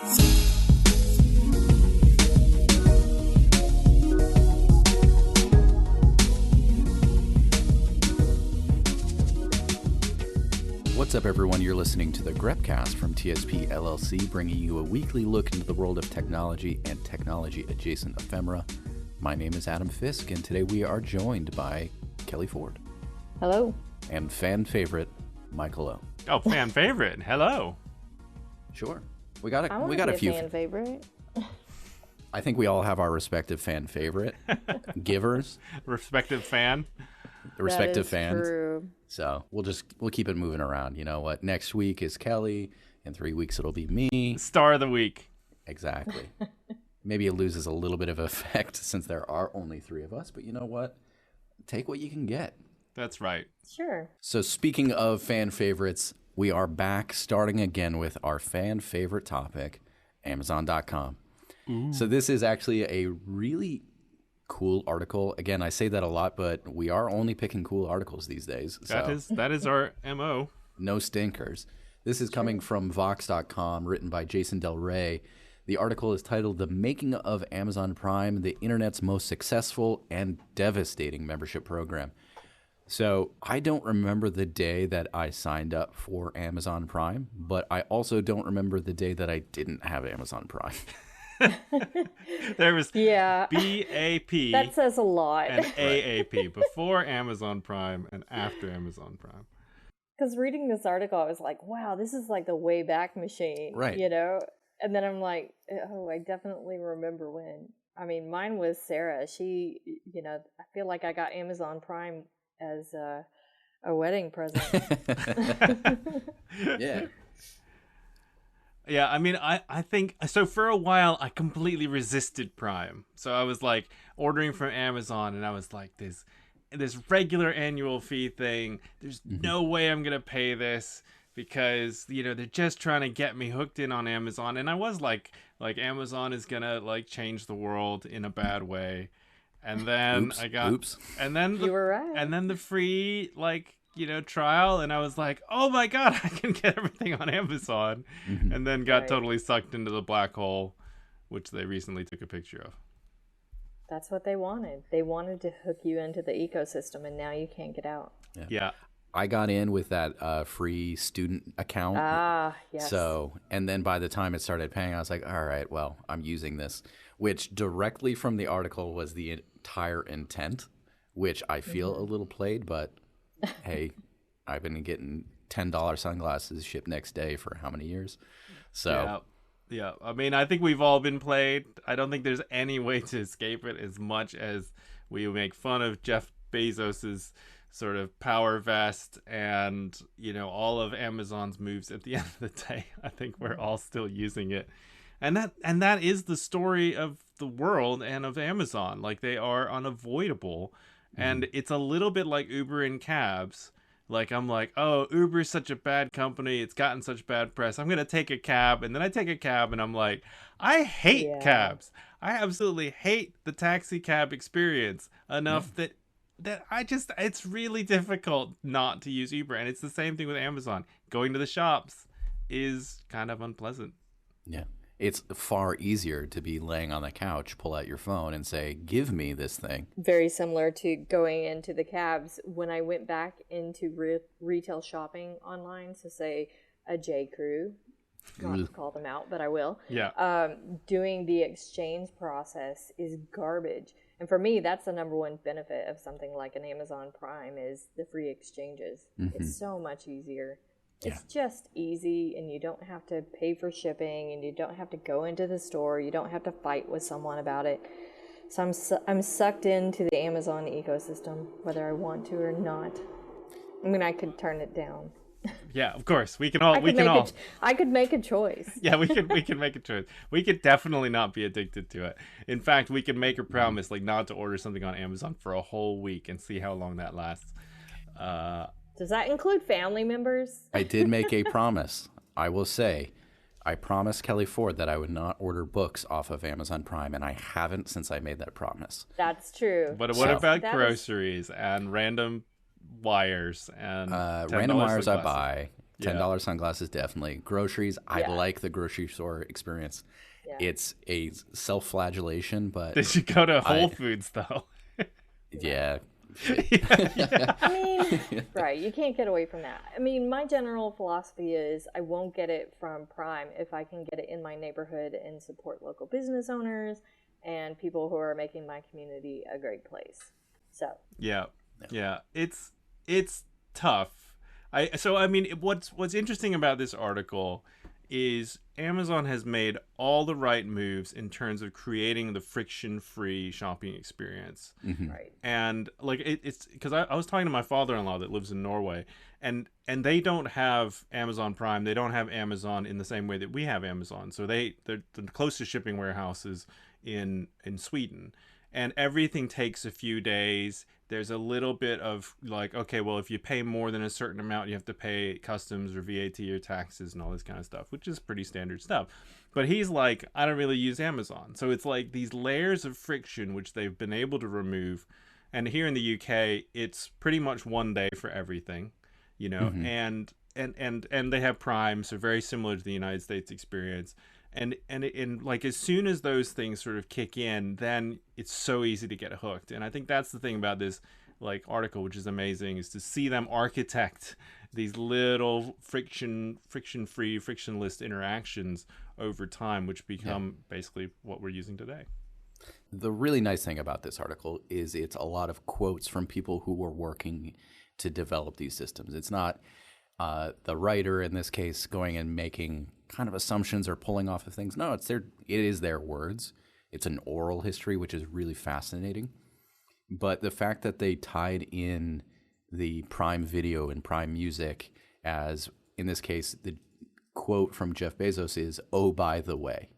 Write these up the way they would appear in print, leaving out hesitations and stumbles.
What's up, everyone? You're listening to the Grepcast from TSP LLC, bringing you a weekly look into the world of technology and technology-adjacent ephemera. My name is Adam Fisk, and today we are joined by Kelly Ford. Hello. And fan favorite, Michael O. Oh, fan favorite. Hello. Sure. We got I a few fan favorite. I think we all have our respective fan favorite givers. Respective fan. The respective that is fans. True. So we'll keep it moving around. You know what? Next week is Kelly. In 3 weeks it'll be me. Star of the week. Exactly. Maybe it loses a little bit of effect since there are only 3 of us, but you know what? Take what you can get. That's right. Sure. So speaking of fan favorites, we are back starting again with our fan favorite topic, Amazon.com. Ooh. So this is actually a really cool article. Again, I say that a lot, but we are only picking cool articles these days. That is our MO. No stinkers. This is coming from Vox.com, written by Jason Del Rey. The article is titled "The Making of Amazon Prime, the Internet's Most Successful and Devastating Membership Program." So I don't remember the day that I signed up for Amazon Prime, but I also don't remember the day that I didn't have Amazon Prime. There was Yeah. BAP That says a lot. and AAP before Amazon Prime and after Amazon Prime. Because reading this article, I was like, wow, this is like the way back machine. Right. You know? And then I'm like, oh, I definitely remember when. I mean, mine was Sarah. She, I feel like I got Amazon Prime as a wedding present. Yeah. Yeah, I mean, I think, so for a while, I completely resisted Prime. So I was like ordering from Amazon, and I was like, this regular annual fee thing, there's no way I'm going to pay this because, they're just trying to get me hooked in on Amazon. And I was like Amazon is going to like change the world in a bad way. And then and then you were right. And then the free trial, and I was like, oh my god, I can get everything on Amazon. And then got totally sucked into the black hole, which they recently took a picture of. That's what they wanted. They wanted to hook you into the ecosystem, and now you can't get out. Yeah. I got in with that free student account. Ah, yes. So, and then by the time it started paying, I was like, all right, well, I'm using this, which directly from the article was the entire intent, which I feel a little played, but hey, I've been getting $10 sunglasses shipped next day for how many years? So yeah. I mean, I think we've all been played. I don't think there's any way to escape it, as much as we make fun of Jeff Bezos's sort of power vest and, all of Amazon's moves. At the end of the day, I think we're all still using it. And that is the story of the world and of Amazon. Like, they are unavoidable. And it's a little bit like Uber and cabs. Like, I'm like, oh, Uber's such a bad company. It's gotten such bad press. I'm going to take a cab. And then I take a cab and I'm like, I hate cabs. I absolutely hate the taxi cab experience enough that it's really difficult not to use Uber. And it's the same thing with Amazon. Going to the shops is kind of unpleasant. Yeah. It's far easier to be laying on the couch, pull out your phone, and say, give me this thing. Very similar to going into the cabs. When I went back into retail shopping online, so say a J. Crew, not to call them out, but I will. Yeah. Doing the exchange process is garbage. And for me, that's the number one benefit of something like an Amazon Prime is the free exchanges. It's so much easier. It's just easy, and you don't have to pay for shipping, and you don't have to go into the store. You don't have to fight with someone about it. So I'm sucked into the Amazon ecosystem, whether I want to or not. I mean, I could turn it down. Yeah, of course. We can all. I could make a choice. Yeah, we can make a choice. We could definitely not be addicted to it. In fact, we can make a promise, like, not to order something on Amazon for a whole week and see how long that lasts. Does that include family members? I did make a promise. I will say, I promised Kelly Ford that I would not order books off of Amazon Prime, and I haven't since I made that promise. That's true. But what about groceries and random wires and random wires I buy. $10 sunglasses, definitely. Groceries, I Yeah. like the grocery store experience. Yeah. It's a self-flagellation, but Did you go to Whole Foods though? yeah. I mean, right, you can't get away from that. I mean, my general philosophy is I won't get it from Prime if I can get it in my neighborhood and support local business owners and people who are making my community a great place. So Yeah. It's tough. I mean, what's interesting about this article is Amazon has made all the right moves in terms of creating the friction-free shopping experience. right. And like it's because I was talking to my father-in-law that lives in Norway, and they don't have Amazon Prime. They don't have Amazon in the same way that we have Amazon. So they're the closest shipping warehouse is in Sweden, and everything takes a few days. There's a little bit of like, okay, well, if you pay more than a certain amount, you have to pay customs or VAT or taxes and all this kind of stuff, which is pretty standard stuff. But he's like, I don't really use Amazon. So it's like these layers of friction, which they've been able to remove. And here in the UK, it's pretty much one day for everything, you know, and they have Prime, so very similar to the United States experience. And like as soon as those things sort of kick in, then it's so easy to get hooked. And I think that's the thing about this like article, which is amazing, is to see them architect these little friction-free, frictionless interactions over time, which become basically what we're using today. The really nice thing about this article is it's a lot of quotes from people who were working to develop these systems. It's not the writer in this case going and making kind of assumptions or pulling off of things. No, it is their words. It's an oral history, which is really fascinating. But the fact that they tied in the Prime Video and Prime Music as, in this case, the quote from Jeff Bezos is, "Oh, by the way,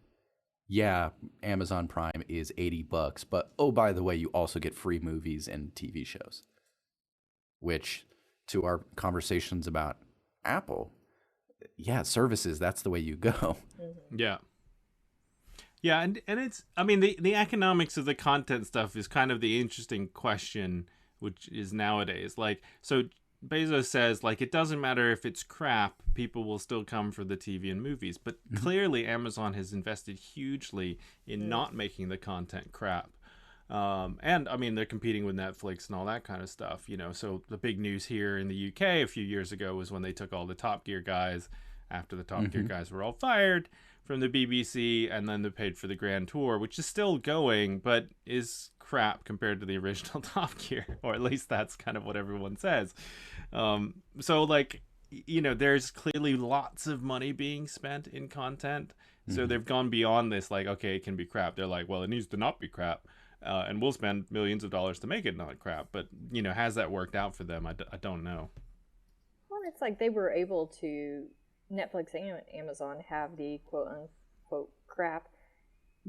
yeah, Amazon Prime is $80, but oh, by the way, you also get free movies and TV shows." Which, to our conversations about Apple, yeah, services, that's the way you go. Yeah. Yeah, and it's, I mean, the economics of the content stuff is kind of the interesting question, which is nowadays. Like, so Bezos says, like, it doesn't matter if it's crap, people will still come for the TV and movies. But clearly Amazon has invested hugely in not making the content crap. And I mean, they're competing with Netflix and all that kind of stuff, you know. So the big news here in the UK a few years ago was when they took all the Top Gear guys after the Top Gear guys were all fired from the BBC, and then they paid for the Grand Tour, which is still going, but is crap compared to the original Top Gear, or at least that's kind of what everyone says. So like, you know, there's clearly lots of money being spent in content. So they've gone beyond this, like, okay, it can be crap. They're like, well, it needs to not be crap. And we'll spend millions of dollars to make it not crap. But, you know, has that worked out for them? I don't know. Well, it's like they were able to, Netflix and Amazon have the quote unquote crap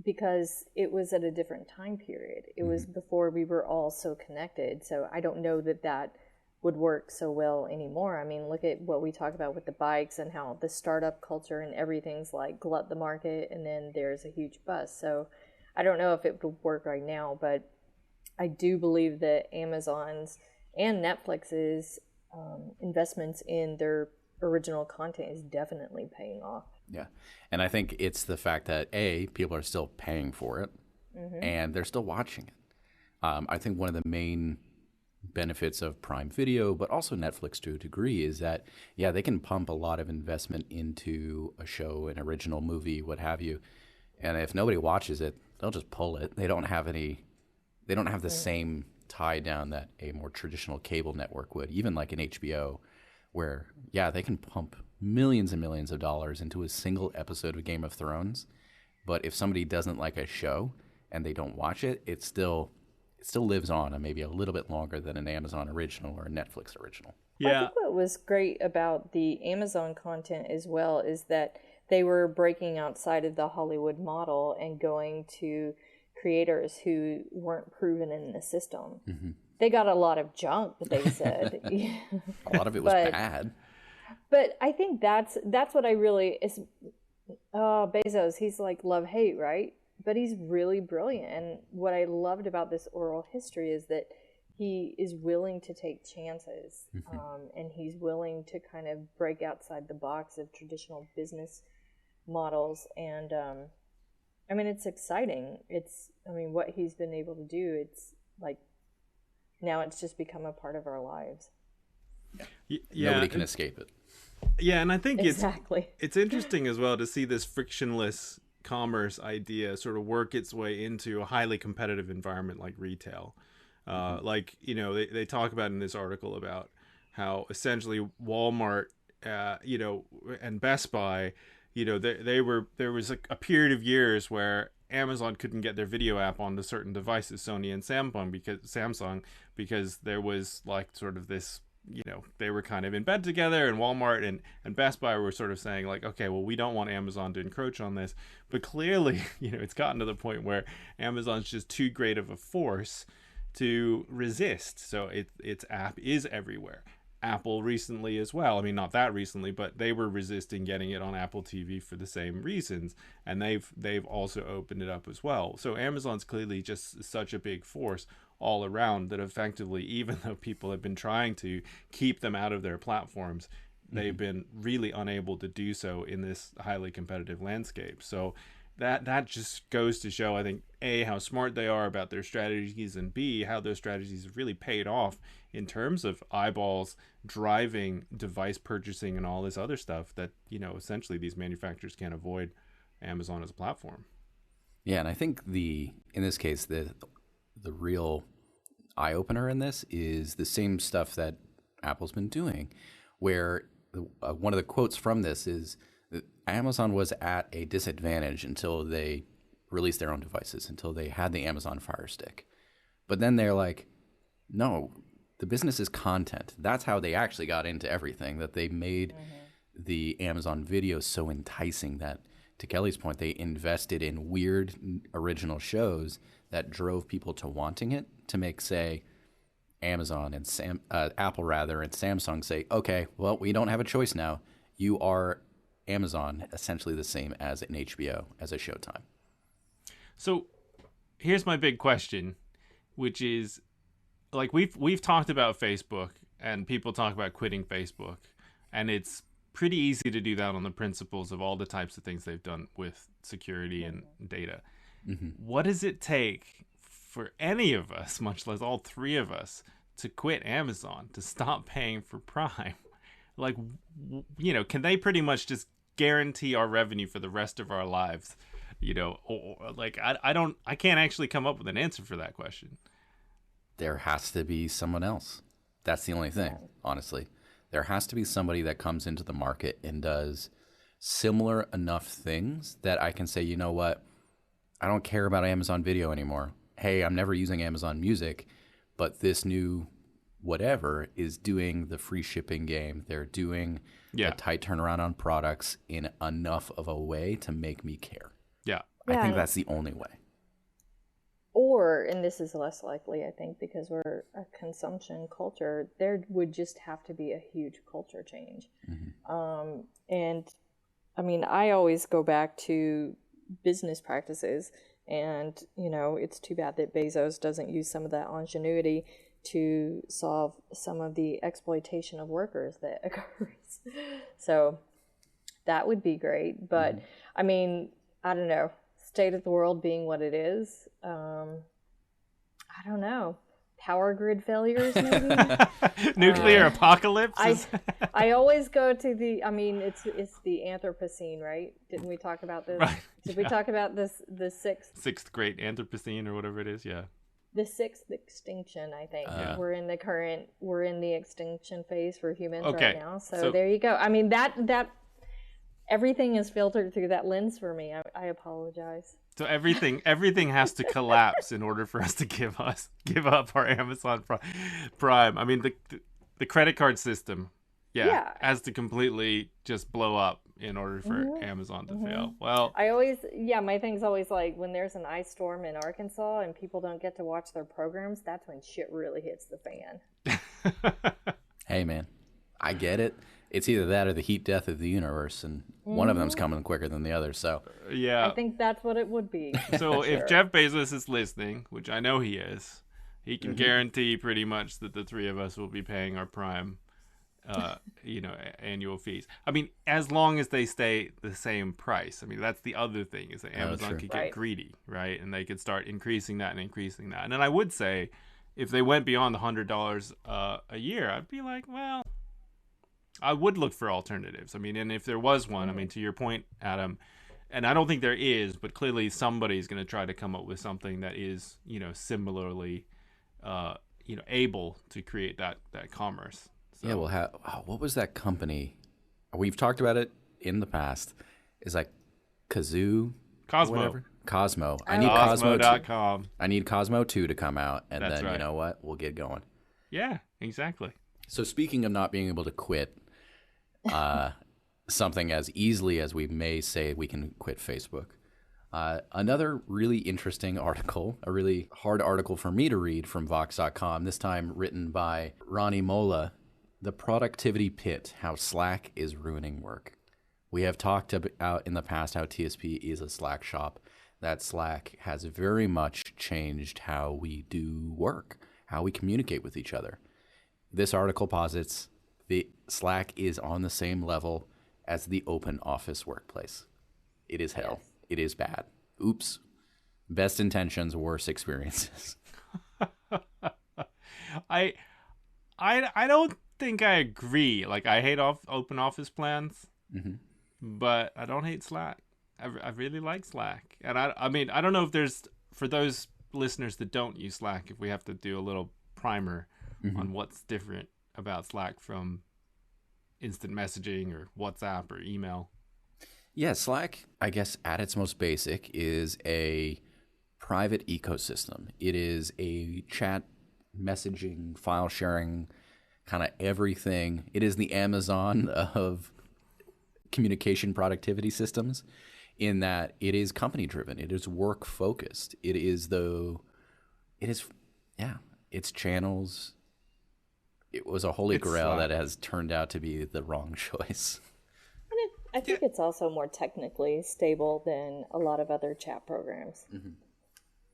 because it was at a different time period. It was before we were all so connected. So I don't know that would work so well anymore. I mean, look at what we talk about with the bikes and how the startup culture and everything's like glut the market, and then there's a huge bust. So I don't know if it would work right now, but I do believe that Amazon's and Netflix's investments in their original content is definitely paying off. Yeah. And I think it's the fact that, A, people are still paying for it, and they're still watching it. I think one of the main benefits of Prime Video, but also Netflix to a degree, is that, yeah, they can pump a lot of investment into a show, an original movie, what have you. And if nobody watches it, they'll just pull it. They don't have the same tie down that a more traditional cable network would, even like an HBO, where, yeah, they can pump millions and millions of dollars into a single episode of Game of Thrones. But if somebody doesn't like a show and they don't watch it, it still lives on, and maybe a little bit longer than an Amazon original or a Netflix original. Yeah. I think what was great about the Amazon content as well is that they were breaking outside of the Hollywood model and going to creators who weren't proven in the system. They got a lot of junk, they said. A lot of it was bad. But I think that's what I really is. Bezos, he's like love-hate, right? But he's really brilliant. And what I loved about this oral history is that he is willing to take chances, and he's willing to kind of break outside the box of traditional business models. And I mean, it's exciting. What he's been able to do, it's like now it's just become a part of our lives. Yeah, nobody can escape it. Yeah, and I think exactly. it's interesting as well to see this frictionless commerce idea sort of work its way into a highly competitive environment like retail. Like, you know, they talk about in this article about how essentially Walmart, you know, and Best Buy, you know, there was a period of years where Amazon couldn't get their video app onto certain devices, Sony and Samsung, because there was like sort of this, you know, they were kind of in bed together, and Walmart and Best Buy were sort of saying like, okay, well, we don't want Amazon to encroach on this. But clearly, you know, it's gotten to the point where Amazon's just too great of a force to resist. So its app is everywhere. Apple recently as well. I mean, not that recently, but they were resisting getting it on Apple TV for the same reasons, and they've also opened it up as well. So Amazon's clearly just such a big force all around that effectively, even though people have been trying to keep them out of their platforms, they've been really unable to do so in this highly competitive landscape. So that just goes to show, I think, A, how smart they are about their strategies, and B, how those strategies have really paid off in terms of eyeballs driving device purchasing and all this other stuff that, you know, essentially these manufacturers can't avoid Amazon as a platform. Yeah, and I think in this case, the real eye-opener in this is the same stuff that Apple's been doing, where one of the quotes from this is that Amazon was at a disadvantage until they released their own devices, until they had the Amazon Fire Stick. But then they're like, no, the business is content. That's how they actually got into everything, that they made the Amazon video so enticing that, to Kelly's point, they invested in weird original shows that drove people to wanting it, to make, say, Amazon and Apple rather, and Samsung say, okay, well, we don't have a choice now. You are Amazon, essentially the same as an HBO, as a Showtime. So here's my big question, which is, like, we've talked about Facebook, and people talk about quitting Facebook, and it's pretty easy to do that on the principles of all the types of things they've done with security and data. What does it take for any of us, much less all three of us, to quit Amazon, to stop paying for Prime? Like, you know, can they pretty much just guarantee our revenue for the rest of our lives? You know, or like, I can't actually come up with an answer for that question. There has to be someone else. That's the only thing, honestly. There has to be somebody that comes into the market and does similar enough things that I can say, you know what, I don't care about Amazon Video anymore. Hey, I'm never using Amazon Music, but this new whatever is doing the free shipping game. They're doing a tight turnaround on products in enough of a way to make me care. I think that's the only way. Or, and this is less likely, I think, because we're a consumption culture, there would just have to be a huge culture change. And, I mean, I always go back to business practices, and, you know, it's too bad that Bezos doesn't use some of that ingenuity to solve some of the exploitation of workers that occurs. So that would be great. But, I mean, I don't know. State of the world being what it is, I don't know. Power grid failures, maybe. Nuclear apocalypse. I always go to the. I mean, it's the Anthropocene, right? Didn't we talk about this? Right. Did we talk about this? The sixth great Anthropocene or whatever it is. Yeah. The sixth extinction, I think. We're in the extinction phase for humans right now. So there you go. I mean, that. Everything is filtered through that lens for me. I apologize. So everything has to collapse in order for us to give up our Amazon Prime. I mean, the credit card system, has to completely just blow up in order for Amazon to fail. Well, my thing's always like, when there's an ice storm in Arkansas and people don't get to watch their programs, that's when shit really hits the fan. Hey, man, I get it. It's either that or the heat death of the universe, and one of them's coming quicker than the other. So, I think that's what it would be. So if Jeff Bezos is listening, which I know he is, he can guarantee pretty much that the three of us will be paying our Prime, annual fees. I mean, as long as they stay the same price. I mean, that's the other thing is that Amazon could get greedy, right? And they could start increasing that. And then I would say, if they went beyond the $100 a year, I'd be like, well, I would look for alternatives. I mean, and if there was one, I mean, to your point, Adam, and I don't think there is, but clearly somebody's going to try to come up with something that is, similarly, able to create that commerce. So. Yeah, well, what was that company? We've talked about it in the past. It's like Kazoo? Cosmo. I need Cosmo.com. I need Cosmo 2 to come out, and That's then, right. You know what? We'll get going. Yeah, exactly. So speaking of not being able to quit something as easily as we may say we can quit Facebook, another really interesting article, a really hard article for me to read from Vox.com, this time written by Ronnie Mola, The Productivity Pit, How Slack is Ruining Work. We have talked about in the past how TSP is a Slack shop. That Slack has very much changed how we do work, how we communicate with each other. This article posits the Slack is on the same level as the open office workplace. It is hell. Yes. It is bad. Oops. Best intentions, worst experiences. I don't think I agree. Like, I hate open office plans, but I don't hate Slack. I really like Slack. And I mean, I don't know if there's, for those listeners that don't use Slack, if we have to do a little primer on what's different about Slack from instant messaging or WhatsApp or email. Yeah, Slack, I guess at its most basic, is a private ecosystem. It is a chat, messaging, file sharing, kind of everything. It is the Amazon of communication productivity systems in that it is company driven. It is work focused. It's channels. It was a holy grail that has turned out to be the wrong choice. I think it's also more technically stable than a lot of other chat programs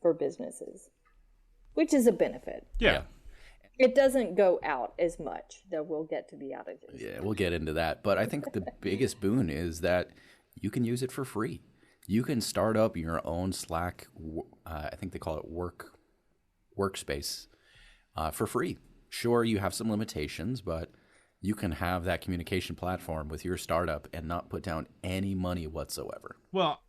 for businesses, which is a benefit. Yeah. It doesn't go out as much, though we'll get to the outages. Yeah, we'll get into that. But I think the biggest boon is that you can use it for free. You can start up your own Slack, I think they call it workspace, for free. Sure, you have some limitations, but you can have that communication platform with your startup and not put down any money whatsoever. Well,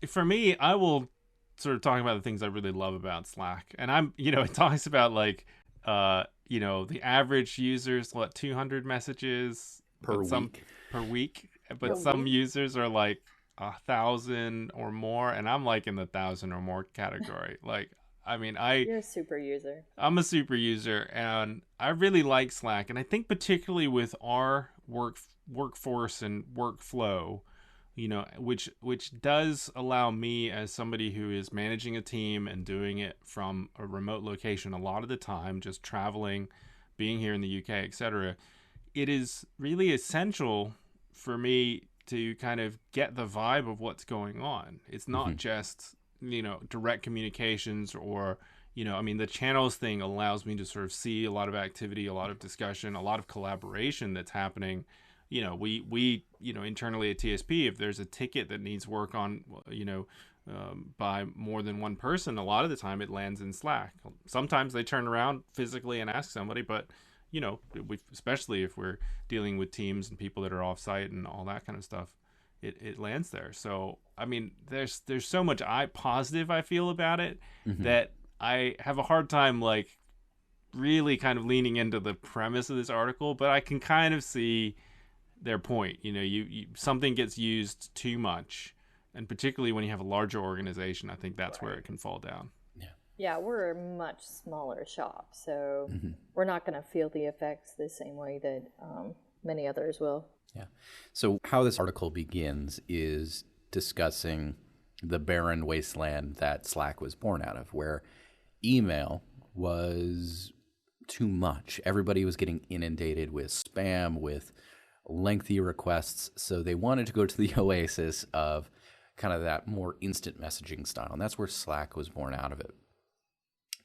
for me, I will sort of talk about the things I really love about Slack. And it talks about like, the average users, 200 messages per week. But some users are like 1,000 or more. And I'm like in the 1,000 or more category. Like, I mean, you're a super user. I'm a super user, and I really like Slack. And I think particularly with our workforce and workflow, which does allow me as somebody who is managing a team and doing it from a remote location a lot of the time, just traveling, being here in the UK, etc. It is really essential for me to kind of get the vibe of what's going on. It's not just direct communications or, the channels thing allows me to sort of see a lot of activity, a lot of discussion, a lot of collaboration that's happening. We internally at TSP, if there's a ticket that needs work on, by more than one person, a lot of the time it lands in Slack. Sometimes they turn around physically and ask somebody, but, especially if we're dealing with teams and people that are off site and all that kind of stuff, it lands there. So, I mean, there's so much positive I feel about it that I have a hard time, like, really kind of leaning into the premise of this article, but I can kind of see their point. You something gets used too much, and particularly when you have a larger organization, I think that's where it can fall down. Yeah, we're a much smaller shop, so we're not going to feel the effects the same way that many others will. Yeah. So how this article begins is discussing the barren wasteland that Slack was born out of, where email was too much. Everybody was getting inundated with spam, with lengthy requests. So they wanted to go to the oasis of kind of that more instant messaging style. And that's where Slack was born out of it.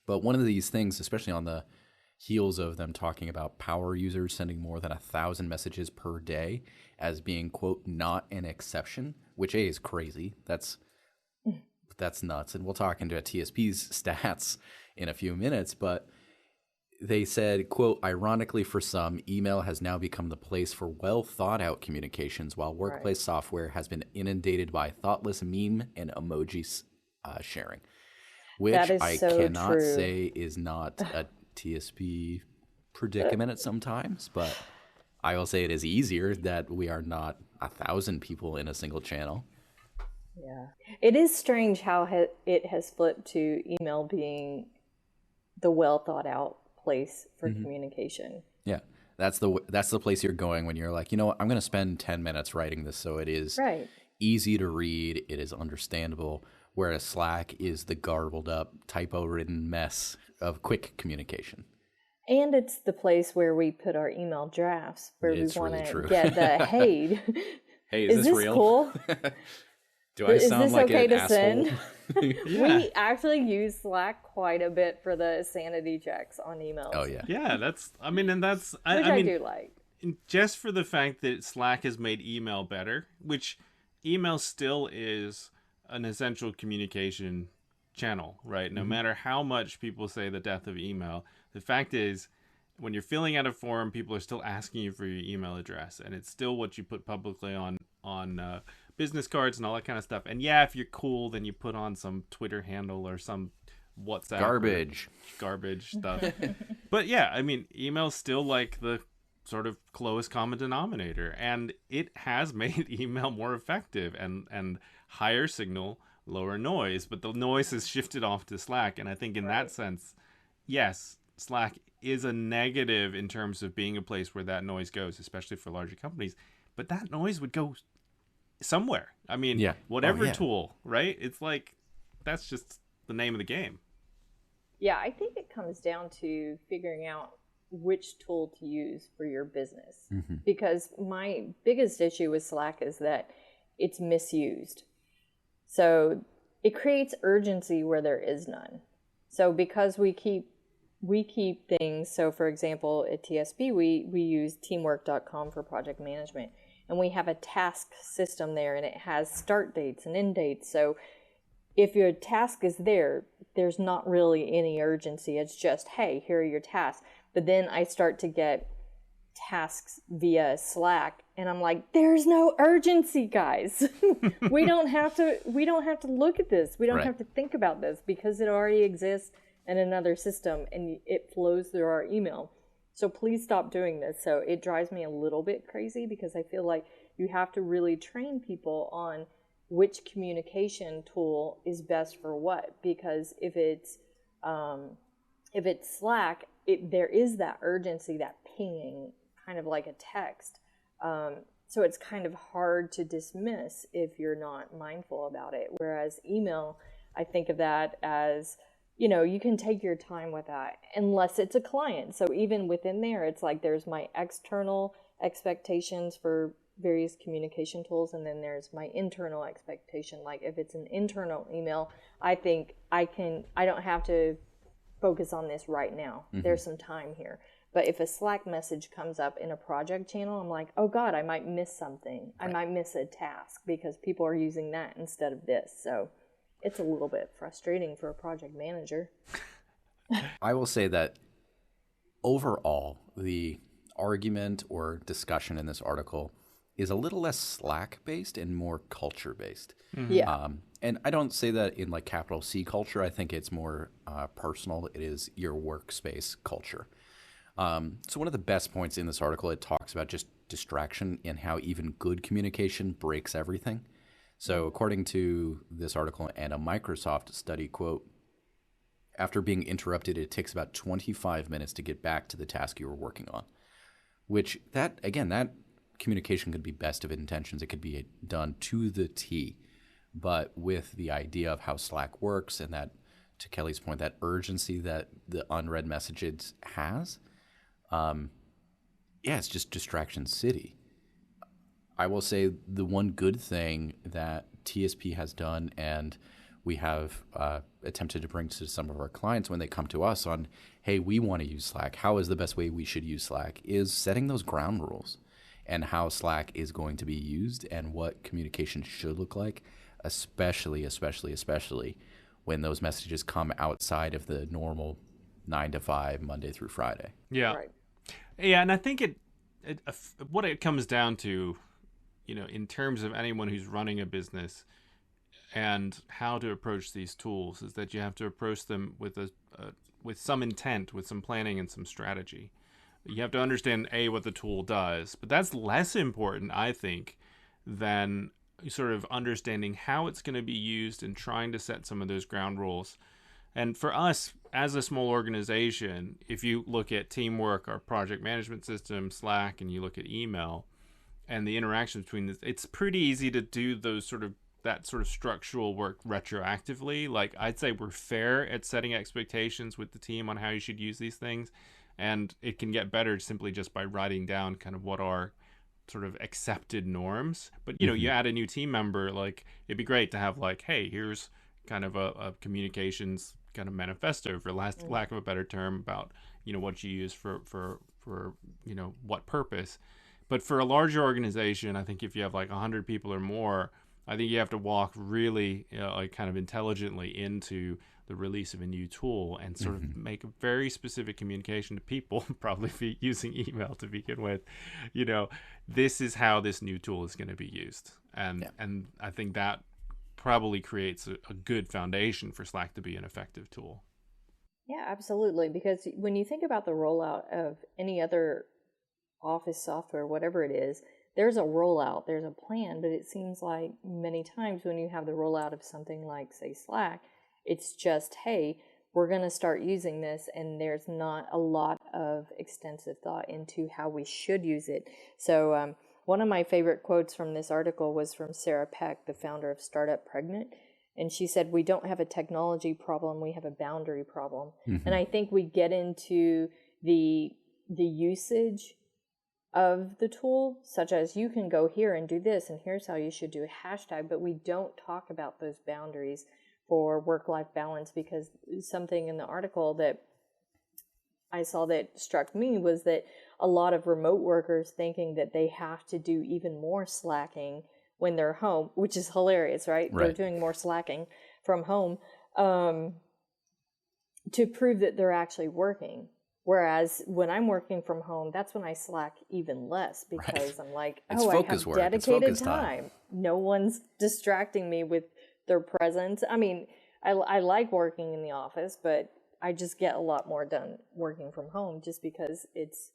But one of these things, especially on the heels of them talking about power users sending more than 1,000 messages per day as being, quote, not an exception, which A, is crazy. That's nuts. And we'll talk into TSP's stats in a few minutes, but they said, quote, ironically for some, email has now become the place for well thought out communications, while workplace software has been inundated by thoughtless meme and emoji sharing, which I cannot say is not a TSP predicament at some times, but I will say it is easier that we are not 1,000 people in a single channel. Yeah. It is strange how it has flipped to email being the well thought out place for communication. Yeah. That's the place you're going when you're like, you know what, I'm going to spend 10 minutes writing this so it is easy to read, it is understandable, whereas Slack is the garbled up, typo-ridden mess of quick communication. And it's the place where we put our email drafts, where we want to get the, hey, is this real? Cool? Do I sound like an asshole? We actually use Slack quite a bit for the sanity checks on emails. Oh, yeah. Yeah, I do like. Just for the fact that Slack has made email better, which email still is an essential communication channel, right? No matter how much people say the death of email, the fact is, when you're filling out a form, people are still asking you for your email address, and it's still what you put publicly on business cards and all that kind of stuff. And yeah, if you're cool, then you put on some Twitter handle or some WhatsApp garbage stuff. But yeah, I mean, email's still like the sort of lowest common denominator, and it has made email more effective and higher signal, lower noise, but the noise has shifted off to Slack. And I think in that sense, yes, Slack is a negative in terms of being a place where that noise goes, especially for larger companies, but that noise would go somewhere. I mean, whatever tool, right? It's like, that's just the name of the game. Yeah, I think it comes down to figuring out which tool to use for your business. Because my biggest issue with Slack is that it's misused. So it creates urgency where there is none. So because we keep things, so for example, at TSP, we use teamwork.com for project management. And we have a task system there, and it has start dates and end dates. So if your task is there, there's not really any urgency. It's just, hey, here are your tasks. But then I start to get tasks via Slack, and I'm like, there's no urgency, guys. we don't have to look at this. We don't have to think about this because it already exists in another system, and it flows through our email. So please stop doing this. So it drives me a little bit crazy because I feel like you have to really train people on which communication tool is best for what. Because if it's Slack, there is that urgency, that pinging, kind of like a text. So it's kind of hard to dismiss if you're not mindful about it. Whereas email, I think of that as, you can take your time with that unless it's a client. So even within there, it's like there's my external expectations for various communication tools, and then there's my internal expectation. Like if it's an internal email, I think I don't have to focus on this right now. There's some time here. But if a Slack message comes up in a project channel, I'm like, oh God, I might miss something. I might miss a task because people are using that instead of this. So it's a little bit frustrating for a project manager. I will say that overall, the argument or discussion in this article is a little less Slack-based and more culture-based. Yeah. And I don't say that in like capital C culture. I think it's more personal. It is your workspace culture. So one of the best points in this article, it talks about just distraction and how even good communication breaks everything. So according to this article and a Microsoft study, quote, after being interrupted, it takes about 25 minutes to get back to the task you were working on, which that communication could be best of intentions. It could be done to the T, but with the idea of how Slack works and that, to Kelly's point, that urgency that the unread messages has, it's just distraction city. I will say the one good thing that TSP has done, and we have attempted to bring to some of our clients when they come to us on, hey, we want to use Slack. How is the best way we should use Slack? Is setting those ground rules and how Slack is going to be used and what communication should look like, especially when those messages come outside of the normal 9 to 5, Monday through Friday. Yeah. Right. Yeah, and I think what it comes down to, in terms of anyone who's running a business and how to approach these tools, is that you have to approach them with with some intent, with some planning and some strategy. You have to understand what the tool does, but that's less important, I think, than sort of understanding how it's going to be used and trying to set some of those ground rules. And for us, as a small organization, if you look at Teamwork, our project management system, Slack, and you look at email and the interaction between this, it's pretty easy to do that sort of structural work retroactively. Like, I'd say we're fair at setting expectations with the team on how you should use these things. And it can get better simply just by writing down kind of what are sort of accepted norms. But, you add a new team member, like, it'd be great to have like, hey, here's kind of a communications kind of manifesto, for lack of a better term, about, what you use for what purpose. But for a larger organization, I think if you have like 100 people or more, I think you have to walk really like kind of intelligently into the release of a new tool and sort of make a very specific communication to people, probably be using email to begin with. This is how this new tool is going to be used. And I think that probably creates a good foundation for Slack to be an effective tool. Yeah, absolutely. Because when you think about the rollout of any other office software, whatever it is, there's a rollout, there's a plan, but it seems like many times when you have the rollout of something like, say, Slack, it's just, hey, we're going to start using this, and there's not a lot of extensive thought into how we should use it. So one of my favorite quotes from this article was from Sarah Peck, the founder of Startup Pregnant, and she said, "We don't have a technology problem, we have a boundary problem." And I think we get into the usage of the tool, such as you can go here and do this, and here's how you should do a hashtag, but we don't talk about those boundaries for work-life balance, because something in the article that I saw that struck me was that a lot of remote workers thinking that they have to do even more slacking when they're home, which is hilarious, right? They're doing more slacking from home to prove that they're actually working. Whereas when I'm working from home, that's when I slack even less, because I'm like, I have dedicated time. No one's distracting me with their presence. I mean, I like working in the office, but I just get a lot more done working from home just because it's,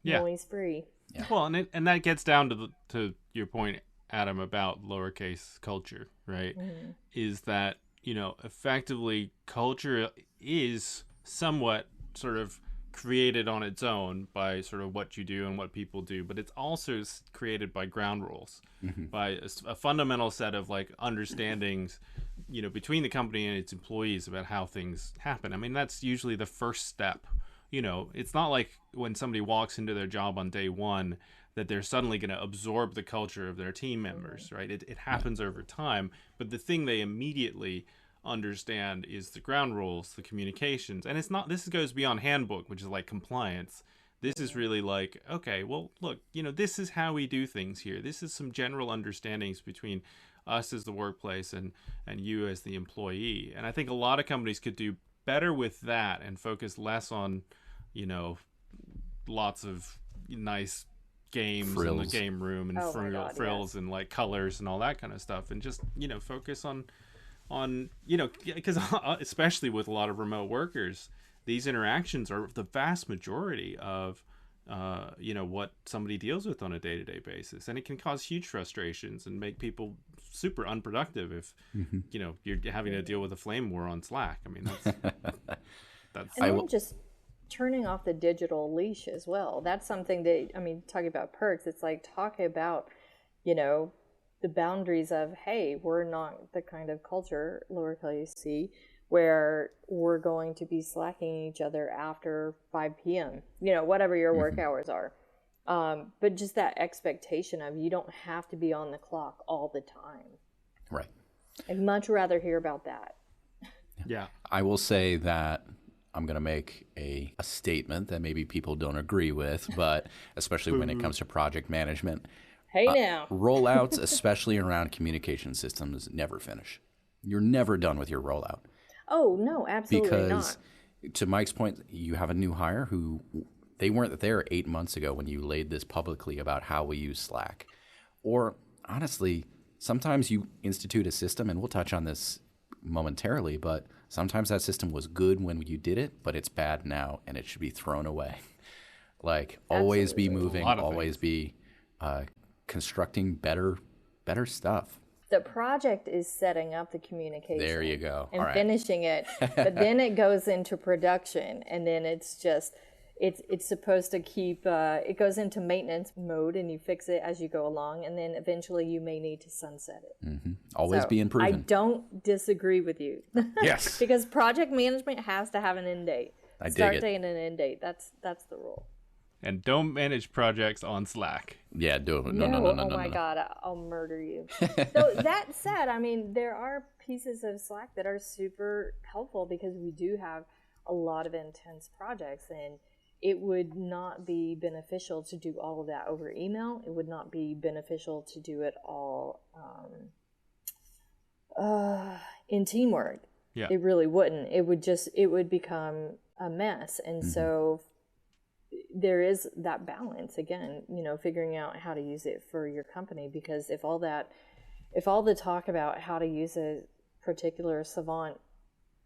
noise free. Yeah. Well, and that gets down to your point, Adam, about lowercase culture, right? Is that, effectively culture is somewhat sort of created on its own by sort of what you do and what people do, but it's also created by ground rules, by a fundamental set of like understandings, between the company and its employees about how things happen. I mean, that's usually the first step. It's not like when somebody walks into their job on day one that they're suddenly going to absorb the culture of their team members, right? It happens over time, but the thing they immediately understand is the ground rules, the communications. And this goes beyond handbook, which is like compliance. This is really like, okay, well, look, this is how we do things here. This is some general understandings between us as the workplace and you as the employee. And I think a lot of companies could do better with that and focus less on, lots of nice games in the game room and frills and like colors and all that kind of stuff, and just, focus on because especially with a lot of remote workers, these interactions are the vast majority of what somebody deals with on a day-to-day basis, and it can cause huge frustrations and make people super unproductive if you're having to deal with a flame war on Slack. I mean, that's and then just turning off the digital leash as well. That's something that, talking about perks, it's like talking about the boundaries of, hey, we're not the kind of culture, lowercase c, where we're going to be slacking each other after 5 p.m., whatever your work hours are. But just that expectation of, you don't have to be on the clock all the time. Right. I'd much rather hear about that. Yeah. I will say that I'm going to make a statement that maybe people don't agree with, but especially when it comes to project management. Hey now. Rollouts, especially around communication systems, never finish. You're never done with your rollout. Oh, no, absolutely Because, not. to Mike's point, you have a new hire who they weren't there 8 months ago when you laid this publicly about how we use Slack. Or, honestly, sometimes you institute a system, and we'll touch on this momentarily, but sometimes that system was good when you did it, but it's bad now, and it should be thrown away. Like, always be moving, always be constructing better stuff. The project is setting up the communication. There you go. And all right. finishing it. But then it goes into production, and then it's just, it's supposed to keep, it goes into maintenance mode, and you fix it as you go along, and then eventually you may need to sunset it. Mm-hmm. Always So, be improving. I don't disagree with you. Yes. Because project management has to have an end date. I dig Start it. date and an end date. That's the rule. And don't manage projects on Slack. Yeah, do it. No. Oh my God, I'll murder you. So that said, I mean, there are pieces of Slack that are super helpful because we do have a lot of intense projects, and it would not be beneficial to do all of that over email. It would not be beneficial to do it all in teamwork. Yeah. It really wouldn't. It would become a mess. And so there is that balance again, figuring out how to use it for your company, because if all the talk about how to use a particular savant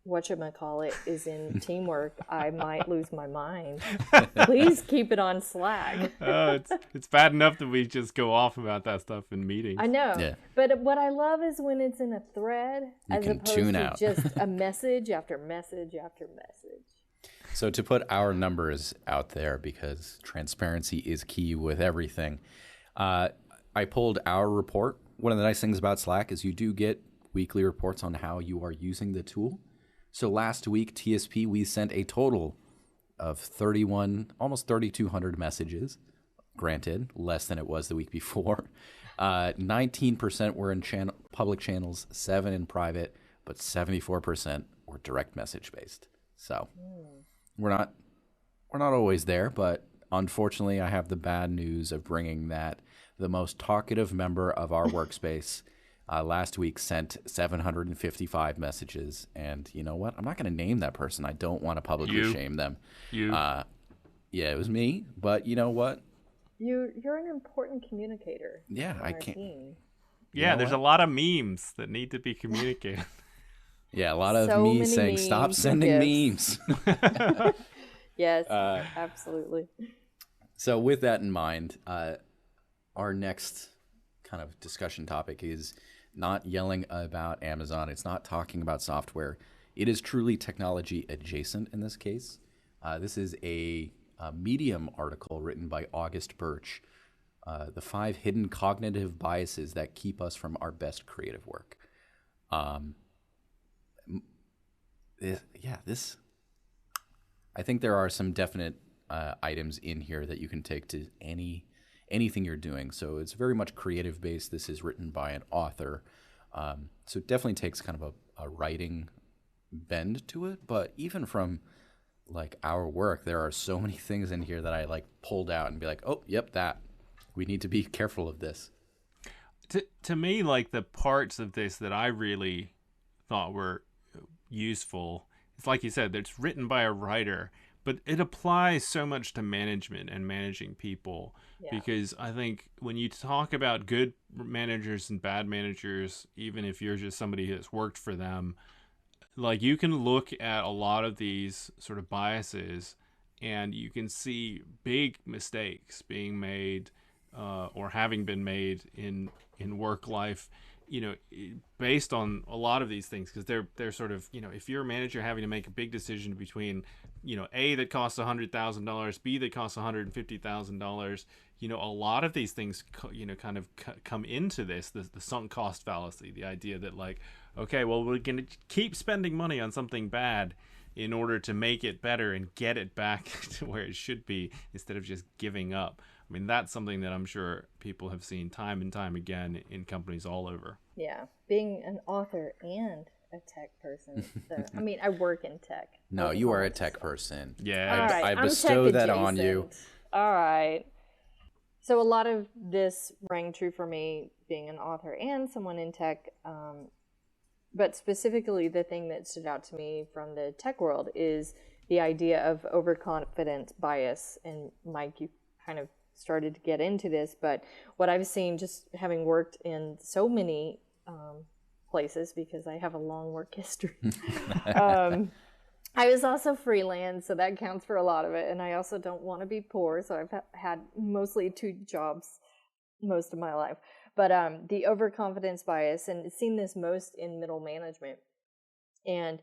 whatchamacallit is in teamwork, I might lose my mind. Please keep it on Slack. It's bad enough that we just go off about that stuff in meetings. I know. Yeah. But what I love is when it's in a thread as can opposed tune to out. just a message after message after message. So to put our numbers out there, because transparency is key with everything, I pulled our report. One of the nice things about Slack is you do get weekly reports on how you are using the tool. So last week, TSP, we sent a total of 31, almost 3,200 messages. Granted, less than it was the week before. 19% were in public channels, 7 in private, but 74% were direct message based. So we're not always there, but unfortunately, I have the bad news of bringing that the most talkative member of our workspace last week sent 755 messages, and you know what? I'm not going to name that person. I don't want to publicly shame them. Yeah, it was me, but you know what? You're an important communicator. Yeah, on I our can't. team. Yeah, there's a lot of memes that need to be communicated. Yeah, a lot of So me many saying, memes "Stop and sending gifs." memes." Yes, absolutely. So with that in mind, our next kind of discussion topic is not yelling about Amazon. It's not talking about software. It is truly technology adjacent in this case. This is a Medium article written by August Birch, the 5 hidden cognitive biases that keep us from our best creative work. I think there are some definite items in here that you can take to anything you're doing. So it's very much creative based. This is written by an author. So it definitely takes kind of a writing bend to it. But even from like our work, there are so many things in here that I like pulled out and be like, oh, yep, that. We need to be careful of this. To me, like the parts of this that I really thought were useful, it's like you said, it's written by a writer, but it applies so much to management and managing people. Yeah. Because I think when you talk about good managers and bad managers, even if you're just somebody that's worked for them, like you can look at a lot of these sort of biases and you can see big mistakes being made or having been made in work life, based on a lot of these things, because they're sort of, if you're a manager having to make a big decision between, A that costs $100,000, B that costs $150,000, a lot of these things, kind of come into this, the sunk cost fallacy, the idea that like, okay, well, we're going to keep spending money on something bad in order to make it better and get it back to where it should be instead of just giving up. I mean, that's something that I'm sure people have seen time and time again in companies all over. Yeah, being an author and a tech person. So, I mean, I work in tech. No, you are a tech person. Yeah. All right, I I'm bestow tech that on you. adjacent. All right. So a lot of this rang true for me being an author and someone in tech. But specifically, the thing that stood out to me from the tech world is the idea of overconfidence bias. And Mike, you kind of started to get into this, but what I've seen just having worked in so many places, because I have a long work history. I was also freelance, so that counts for a lot of it. And I also don't want to be poor, so I've had mostly 2 jobs most of my life. But the overconfidence bias, and seen this most in middle management. And,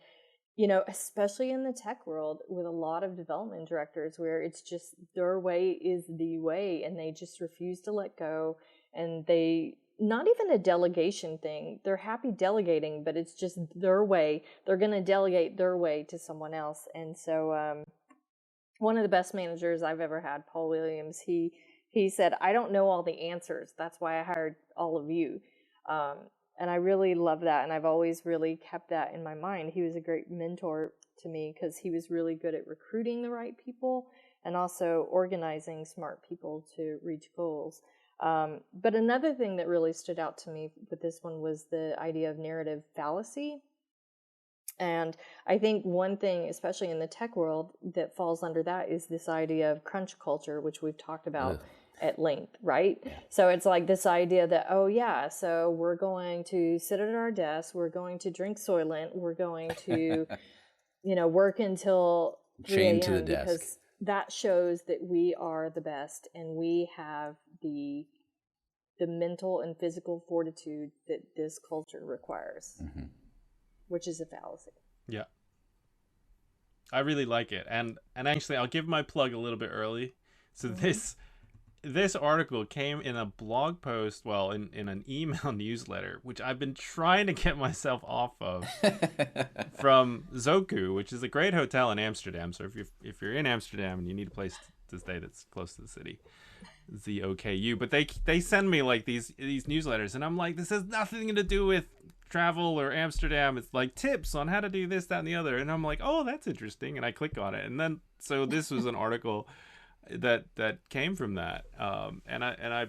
you know, especially in the tech world with a lot of development directors where it's just their way is the way and they just refuse to let go. And they, not even a delegation thing. They're happy delegating, but it's just their way. They're going to delegate their way to someone else. And so one of the best managers I've ever had, Paul Williams, he said, I don't know all the answers. That's why I hired all of you. And I really love that. And I've always really kept that in my mind. He was a great mentor to me because he was really good at recruiting the right people and also organizing smart people to reach goals. But another thing that really stood out to me with this one was the idea of narrative fallacy. And I think one thing, especially in the tech world, that falls under that is this idea of crunch culture, which we've talked about at length, right? Yeah. So it's like this idea that, oh yeah, so we're going to sit at our desk, we're going to drink Soylent, we're going to, work until 3 chained to the a.m. desk. Because that shows that we are the best and we have the mental and physical fortitude that this culture requires, which is a fallacy. Yeah. I really like it. And actually, I'll give my plug a little bit early. So this article came in a blog post, well, in an email newsletter, which I've been trying to get myself off of, from Zoku, which is a great hotel in Amsterdam. So if you're in Amsterdam and you need a place to stay that's close to the city, ZOKU. But they send me like these newsletters, and I'm like, this has nothing to do with travel or Amsterdam. It's like tips on how to do this, that, and the other. And I'm like, oh, that's interesting. And I click on it, and then so this was an article that came from that, and I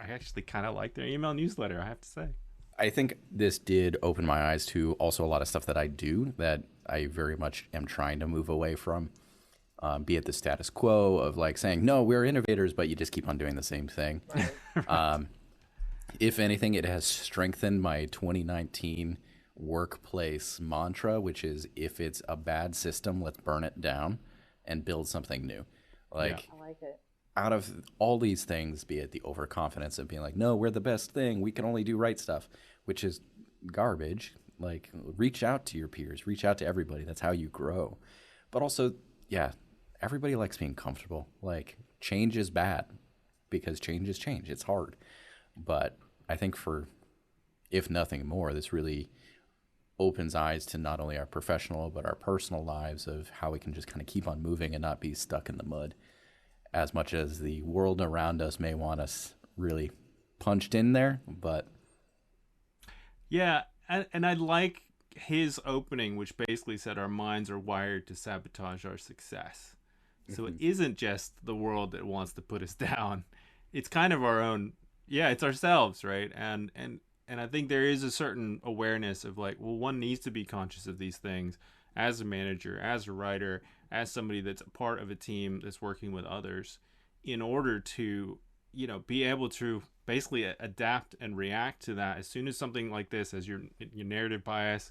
actually kind of like their email newsletter, I have to say. I think this did open my eyes to also a lot of stuff that I do that I very much am trying to move away from, be it the status quo of like saying, no, we're innovators, but you just keep on doing the same thing. Right. If anything, it has strengthened my 2019 workplace mantra, which is, if it's a bad system, let's burn it down and build something new. Like, I like it. Out of all these things, be it the overconfidence of being like, no, we're the best thing, we can only do right stuff, which is garbage. Like, reach out to your peers, reach out to everybody. That's how you grow. But also, yeah, everybody likes being comfortable. Like, change is bad because change is change. It's hard. But I think if nothing more, this really opens eyes to not only our professional but our personal lives of how we can just kind of keep on moving and not be stuck in the mud, as much as the world around us may want us really punched in there. But yeah, and I like his opening, which basically said our minds are wired to sabotage our success. So it isn't just the world that wants to put us down. It's kind of our own. Yeah, it's ourselves, right? And I think there is a certain awareness of like, well, one needs to be conscious of these things as a manager, as a writer, as somebody that's a part of a team that's working with others, in order to, be able to basically adapt and react to that as soon as something like this, as your narrative bias,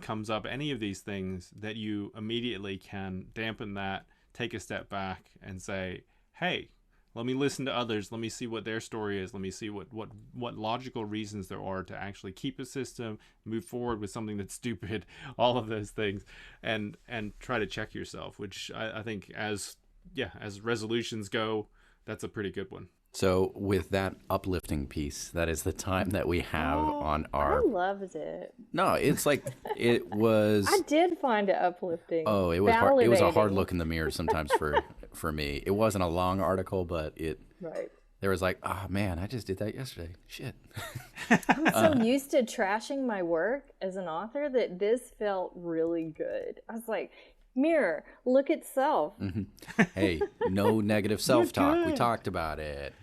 comes up, any of these things, that you immediately can dampen that, take a step back and say, hey, let me listen to others. Let me see what their story is. Let me see what logical reasons there are to actually keep a system, move forward with something that's stupid, all of those things, and try to check yourself, which I think as resolutions go, that's a pretty good one. So with that uplifting piece, that is the time that we have on our... I loved it. No, it's like, it was... I did find it uplifting. Oh, it was hard. It was a hard look in the mirror sometimes for me. It wasn't a long article, but it Right. There was like, oh man, I just did that yesterday. Shit. I'm so used to trashing my work as an author that this felt really good. I was like, mirror, look at self. Hey, no negative self-talk. We talked about it.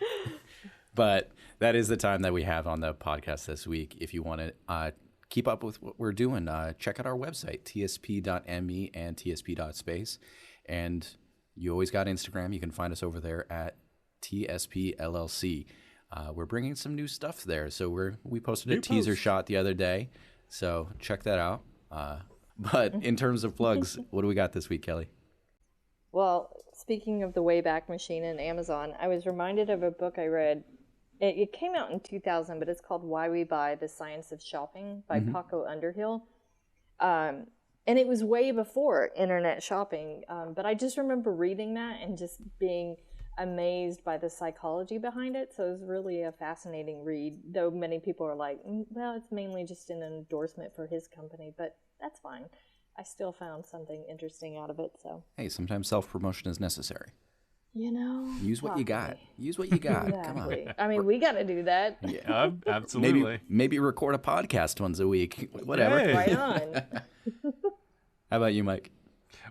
But that is the time that we have on the podcast this week. If you want to keep up with what we're doing, check out our website, tsp.me and tsp.space. And you always got Instagram. You can find us over there at TSP LLC. We're bringing some new stuff there. So we posted a teaser shot the other day. So check that out. But in terms of plugs, what do we got this week, Kelly? Well, speaking of the Wayback Machine and Amazon, I was reminded of a book I read. It came out in 2000, but it's called Why We Buy: The Science of Shopping by Paco Underhill. And it was way before internet shopping. But I just remember reading that and just being amazed by the psychology behind it. So it was really a fascinating read, though many people are like, well, it's mainly just an endorsement for his company, but that's fine. I still found something interesting out of it. So hey, sometimes self-promotion is necessary. Use what you got. Use what you got. Exactly. Come on. I mean, we got to do that. Yeah, absolutely. Maybe record a podcast once a week. Whatever. Hey. Right on. How about you, Mike?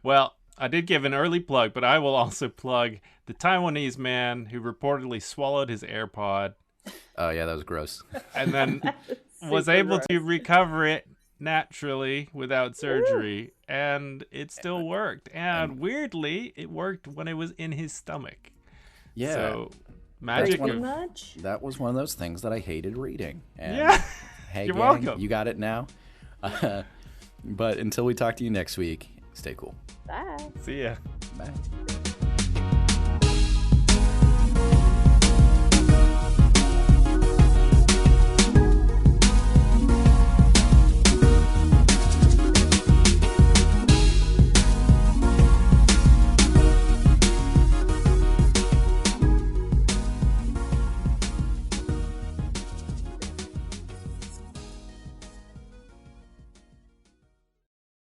Well, I did give an early plug, but I will also plug the Taiwanese man who reportedly swallowed his AirPod. Oh, yeah, that was gross. And then was able to recover it naturally without surgery, and it still worked. And weirdly, it worked when it was in his stomach. Yeah. So magic. That was one of those things that I hated reading. And Yeah. Hey, You're gang, welcome. You got it now. But until we talk to you next week, stay cool. Bye. See ya. Bye.